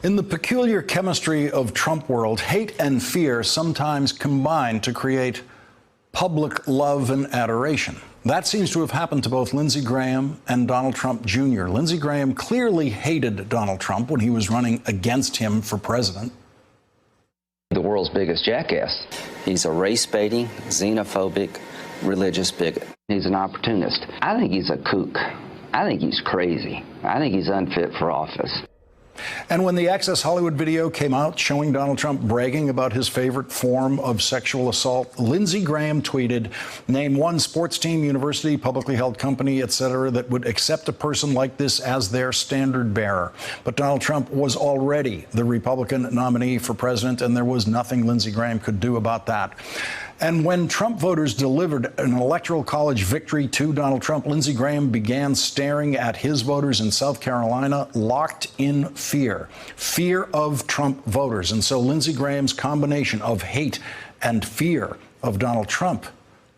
In the peculiar chemistry of Trump world, hate and fear sometimes combine to create public love and adoration. That seems to have happened to both Lindsey Graham and Donald Trump Jr. Lindsey Graham clearly hated Donald Trump when he was running against him for president. The world's biggest jackass. He's a race-baiting, xenophobic, religious bigot. He's an opportunist. I think he's a kook. I think he's crazy. I think he's unfit for office. And when the Access Hollywood video came out showing Donald Trump bragging about his favorite form of sexual assault, Lindsey Graham tweeted, "Name one sports team, university, publicly held company, etc., that would accept a person like this as their standard bearer." But Donald Trump was already the Republican nominee for president, and there was nothing Lindsey Graham could do about that. And when Trump voters delivered an electoral college victory to Donald Trump, Lindsey Graham began staring at his voters in South Carolina, locked in fear of Trump voters. And so Lindsey Graham's combination of hate and fear of Donald Trump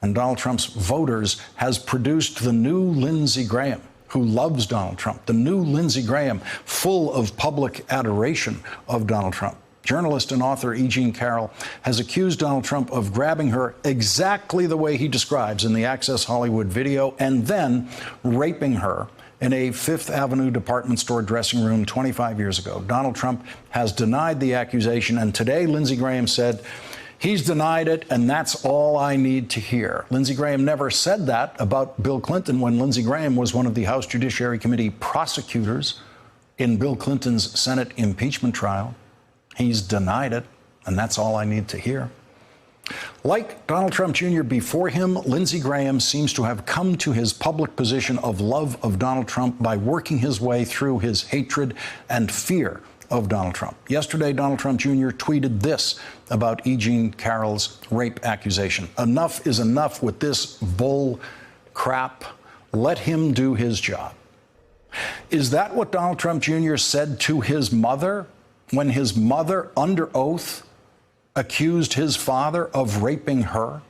and Donald Trump's voters has produced the new Lindsey Graham, who loves Donald Trump, the new Lindsey Graham, full of public adoration of Donald Trump. Journalist and author E. Jean Carroll has accused Donald Trump of grabbing her exactly the way he describes in the Access Hollywood video and then raping her in a Fifth Avenue department store dressing room 25 years ago. Donald Trump has denied the accusation, and today Lindsey Graham said, "He's denied it, and that's all I need to hear." Lindsey Graham never said that about Bill Clinton when Lindsey Graham was one of the House Judiciary Committee prosecutors in Bill Clinton's Senate impeachment trial. He's denied it, and that's all I need to hear. Like Donald Trump Jr. before him, Lindsey Graham seems to have come to his public position of love of Donald Trump by working his way through his hatred and fear of Donald Trump. Yesterday, Donald Trump Jr. tweeted this about E. Jean Carroll's rape accusation: "Enough is enough with this bull crap. Let him do his job." Is that what Donald Trump Jr. said to his mother when his mother, under oath, accused his father of raping her?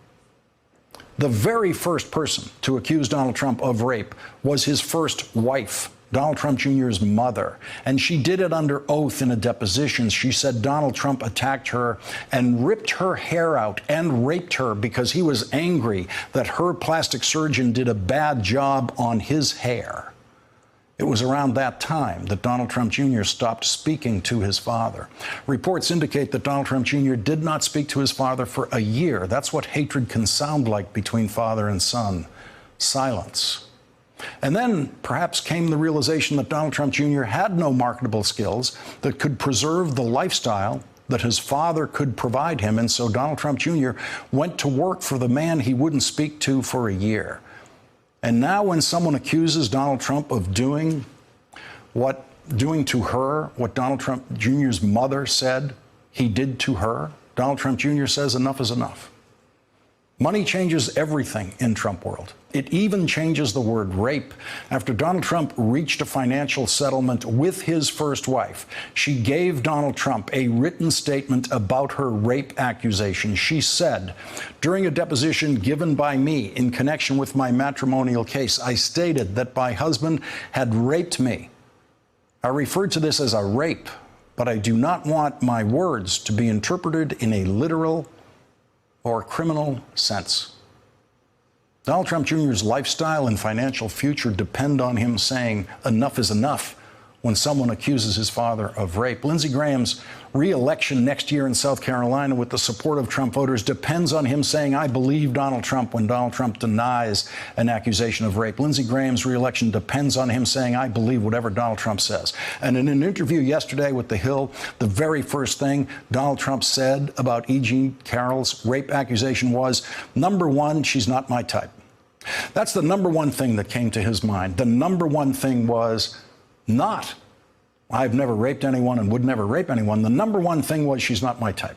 The very first person to accuse Donald Trump of rape was his first wife, Donald Trump Jr.'s mother, and she did it under oath in a deposition. She said Donald Trump attacked her and ripped her hair out and raped her because he was angry that her plastic surgeon did a bad job on his hair. It was around that time that Donald Trump Jr. stopped speaking to his father. Reports indicate that Donald Trump Jr. did not speak to his father for a year. That's what hatred can sound like between father and son: silence. And then perhaps came the realization that Donald Trump Jr. had no marketable skills that could preserve the lifestyle that his father could provide him. And so Donald Trump Jr. went to work for the man he wouldn't speak to for a year. And now when someone accuses Donald Trump of doing to her what Donald Trump Jr.'s mother said he did to her, Donald Trump Jr. says enough is enough. Money changes everything in Trump world. It even changes the word rape. After Donald Trump reached a financial settlement with his first wife, she gave Donald Trump a written statement about her rape accusation. She said, "During a deposition given by me in connection with my matrimonial case, I stated that my husband had raped me. I referred to this as a rape, but I do not want my words to be interpreted in a literal or criminal sense." Donald Trump Jr.'s lifestyle and financial future depend on him saying enough is enough when someone accuses his father of rape. Lindsey Graham's re-election next year in South Carolina with the support of Trump voters depends on him saying, "I believe Donald Trump," when Donald Trump denies an accusation of rape. Lindsey Graham's re-election depends on him saying, "I believe whatever Donald Trump says." And in an interview yesterday with The Hill, the very first thing Donald Trump said about E. Jean Carroll's rape accusation was, number one, she's not my type. That's the number one thing that came to his mind. The number one thing was not, "I've never raped anyone and would never rape anyone." The number one thing was, "She's not my type."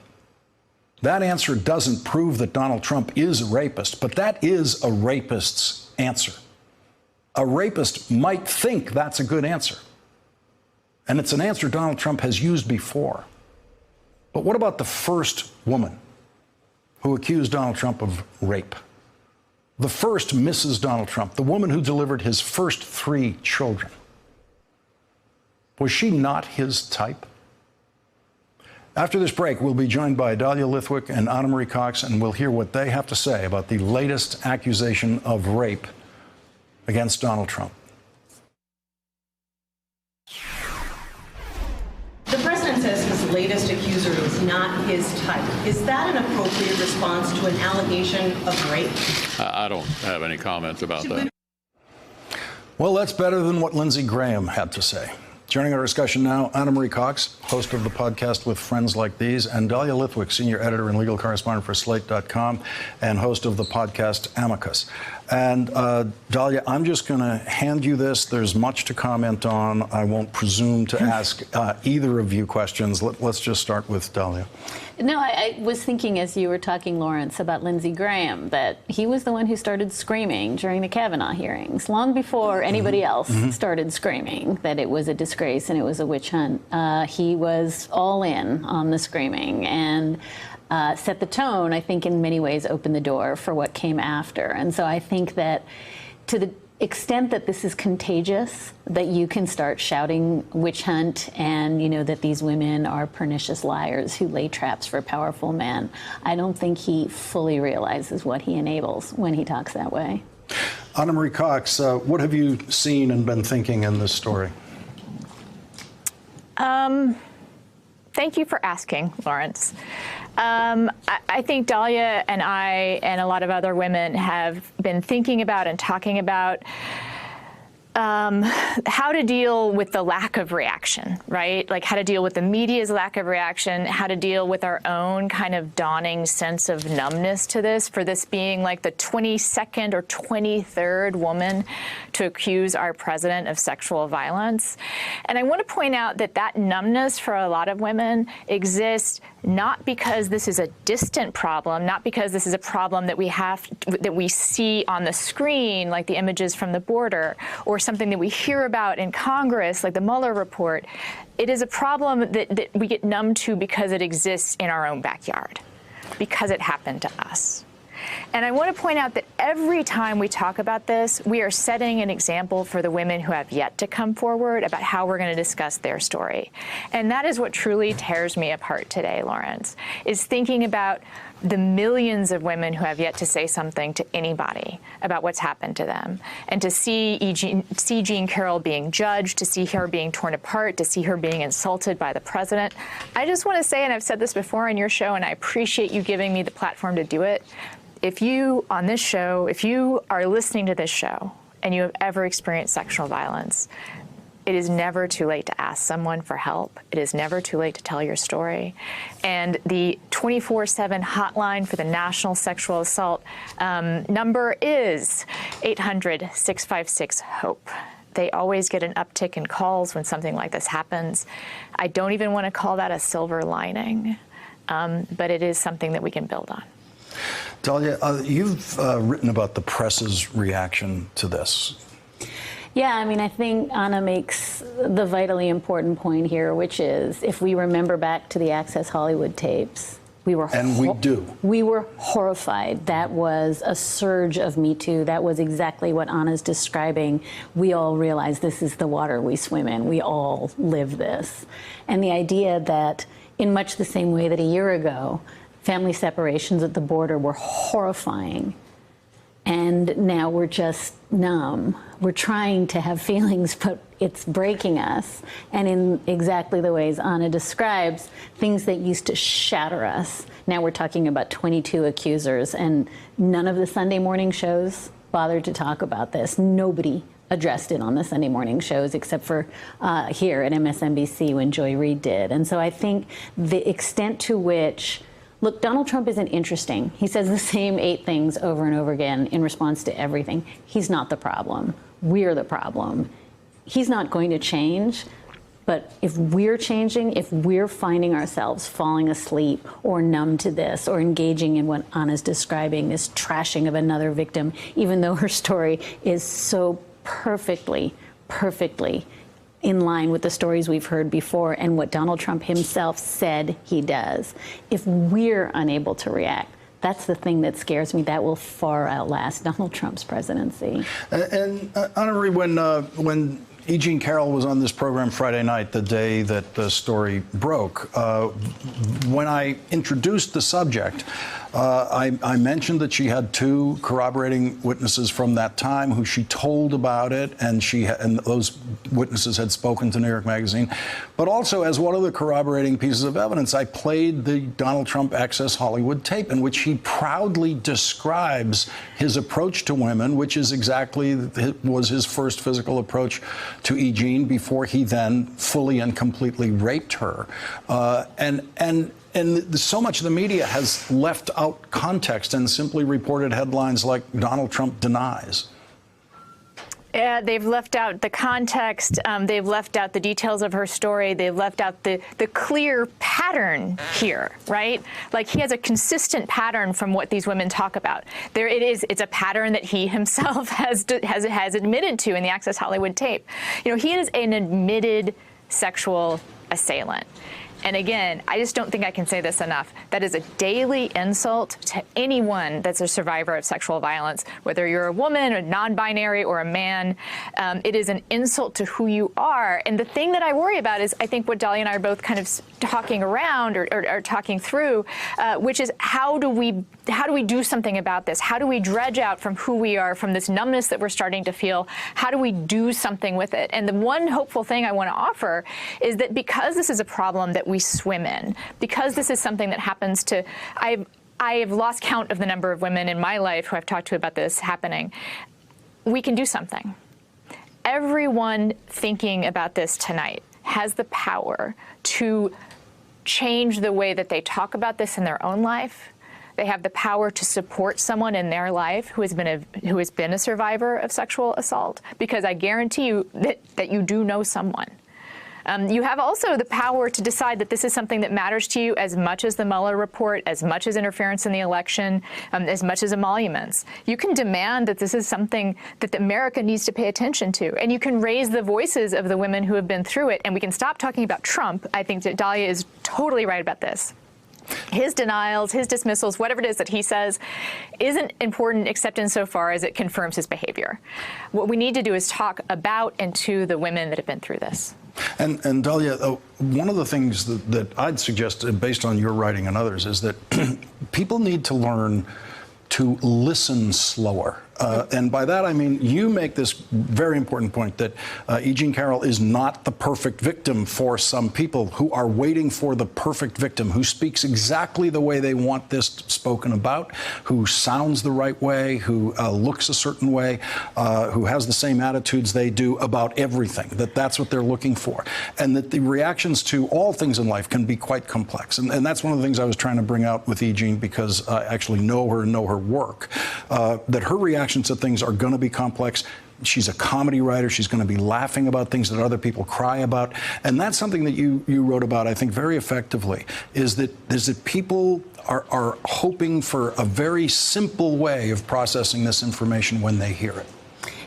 That answer doesn't prove that Donald Trump is a rapist, but that is a rapist's answer. A rapist might think that's a good answer. And it's an answer Donald Trump has used before. But what about the first woman who accused Donald Trump of rape? The first Mrs. Donald Trump, the woman who delivered his first 3 children. Was she not his type? After this break, we'll be joined by Dahlia Lithwick and Anna Marie Cox, and we'll hear what they have to say about the latest accusation of rape against Donald Trump. The president says his latest accuser is not his type. Is that an appropriate response to an allegation of rape? I don't have any comments about that. Well, that's better than what Lindsey Graham had to say. Joining our discussion now, Anna Marie Cox, host of the podcast With Friends Like These, and Dahlia Lithwick, senior editor and legal correspondent for Slate.com and host of the podcast Amicus. And Dahlia, I'm just going to hand you this. There's much to comment on. I won't presume to ask either of you questions. Let's just start with Dahlia. No, I was thinking as you were talking, Lawrence, about Lindsey Graham, that he was the one who started screaming during the Kavanaugh hearings, long before anybody else started screaming that it was a disgrace and it was a witch hunt. He was all in on the screaming and set the tone, I think in many ways opened the door for what came after. And so I think that to the extent that this is contagious, that you can start shouting witch hunt and, you know, that these women are pernicious liars who lay traps for powerful men, I don't think he fully realizes what he enables when he talks that way. Anna Marie Cox, what have you seen and been thinking in this story? Thank you for asking, Lawrence. I think Dahlia and I and a lot of other women have been thinking about and talking about how to deal with the lack of reaction, right? Like how to deal with the media's lack of reaction, how to deal with our own kind of dawning sense of numbness to this, for this being like the 22nd or 23rd woman to accuse our president of sexual violence. And I want to point out that that numbness for a lot of women exists not because this is a distant problem, not because this is a problem that we see on the screen, like the images from the border, or something that we hear about in Congress, like the Mueller report. It is a problem that we get numb to because it exists in our own backyard, because it happened to us. And I want to point out that every time we talk about this, we are setting an example for the women who have yet to come forward about how we're going to discuss their story. And that is what truly tears me apart today, Lawrence, is thinking about the millions of women who have yet to say something to anybody about what's happened to them. And to see Jean Carroll being judged, to see her being torn apart, to see her being insulted by the president. I just want to say, and I've said this before on your show, and I appreciate you giving me the platform to do it, if you, on this show, if you are listening to this show and you have ever experienced sexual violence, it is never too late to ask someone for help. It is never too late to tell your story. And the 24/7 hotline for the National Sexual Assault number is 800-656-HOPE. They always get an uptick in calls when something like this happens. I don't even want to call that a silver lining, but it is something that we can build on. Dahlia, you've written about the press's reaction to this. Yeah, I mean, I think Anna makes the vitally important point here, which is if we remember back to the Access Hollywood tapes, we were we were horrified. That was a surge of Me Too. That was exactly what Anna's describing. We all realize this is the water we swim in. We all live this. And the idea that in much the same way that a year ago, family separations at the border were horrifying, and now we're just numb. We're trying to have feelings, but it's breaking us. And in exactly the ways Anna describes, things that used to shatter us. Now we're talking about 22 accusers, and none of the Sunday morning shows bothered to talk about this. Nobody addressed it on the Sunday morning shows except for here at MSNBC when Joy Reid did. And so I think the extent to which, look, Donald Trump isn't interesting. He says the same 8 things over and over again in response to everything. He's not the problem. We're the problem. He's not going to change. But if we're changing, if we're finding ourselves falling asleep or numb to this or engaging in what Anna's describing, this trashing of another victim, even though her story is so perfectly in line with the stories we've heard before and what Donald Trump himself said he does. If we're unable to react, that's the thing that scares me. That will far outlast Donald Trump's presidency. And Anna Marie, when E. Jean Carroll was on this program Friday night, the day that the story broke. When I introduced the subject, I mentioned that she had 2 corroborating witnesses from that time who she told about it, and those witnesses had spoken to New York Magazine. But also, as one of the corroborating pieces of evidence, I played the Donald Trump Access Hollywood tape, in which he proudly describes his approach to women, which is exactly was his first physical approach to E. Jean before he then fully and completely raped her. And so much of the media has left out context and simply reported headlines like Donald Trump denies. Yeah, they've left out the context. They've left out the details of her story. They've left out the clear pattern here, right? Like, he has a consistent pattern from what these women talk about. There it is. It's a pattern that he himself has admitted to in the Access Hollywood tape. You know, he is an admitted sexual assailant. And again, I just don't think I can say this enough. That is a daily insult to anyone that's a survivor of sexual violence, whether you're a woman, a non-binary, or a man. It is an insult to who you are. And the thing that I worry about is, I think what Dahlia and I are both kind of talking around or talking through, which is how do we do something about this? How do we dredge out from who we are, from this numbness that we're starting to feel? How do we do something with it? And the one hopeful thing I want to offer is that because this is a problem that we swim in, because this is something that happens to, I have lost count of the number of women in my life who I've talked to about this happening, we can do something. Everyone thinking about this tonight has the power to change the way that they talk about this in their own life. They have the power to support someone in their life who has been a survivor of sexual assault, because I guarantee you that you do know someone. You have also the power to decide that this is something that matters to you as much as the Mueller report, as much as interference in the election, as much as emoluments. You can demand that this is something that America needs to pay attention to, and you can raise the voices of the women who have been through it, and we can stop talking about Trump. I think that Dahlia is totally right about this. His denials, his dismissals, whatever it is that he says, isn't important except insofar as it confirms his behavior. What we need to do is talk about and to the women that have been through this. And Dahlia, one of the things that I'd suggest, based on your writing and others, is that people need to learn to listen slower. And by that, I mean, you make this very important point that E. Jean Carroll is not the perfect victim for some people who are waiting for the perfect victim, who speaks exactly the way they want this spoken about, who sounds the right way, who looks a certain way, who has the same attitudes they do about everything, that's what they're looking for. And that the reactions to all things in life can be quite complex. And that's one of the things I was trying to bring out with E. Jean, because I actually know her and know her work, that her reactions to things are going to be complex. She's a comedy writer. She's going to be laughing about things that other people cry about. And that's something that you wrote about, I think, very effectively, is that people are hoping for a very simple way of processing this information when they hear it.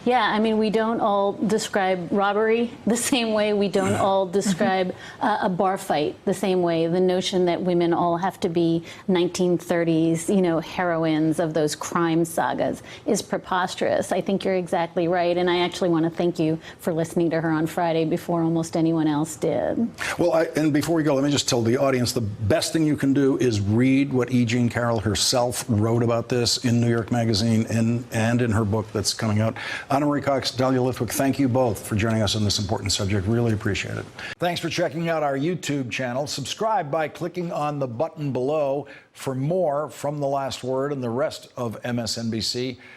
Yeah, I mean, we don't all describe robbery the same way. We don't all describe a bar fight the same way. The notion that women all have to be 1930s, heroines of those crime sagas is preposterous. I think you're exactly right. And I actually want to thank you for listening to her on Friday before almost anyone else did. Well, and before we go, let me just tell the audience the best thing you can do is read what E. Jean Carroll herself wrote about this in New York Magazine and in her book that's coming out. Anna Marie Cox, Dahlia Lithwick, thank you both for joining us on this important subject. Really appreciate it. Thanks for checking out our YouTube channel. Subscribe by clicking on the button below for more from The Last Word and the rest of MSNBC.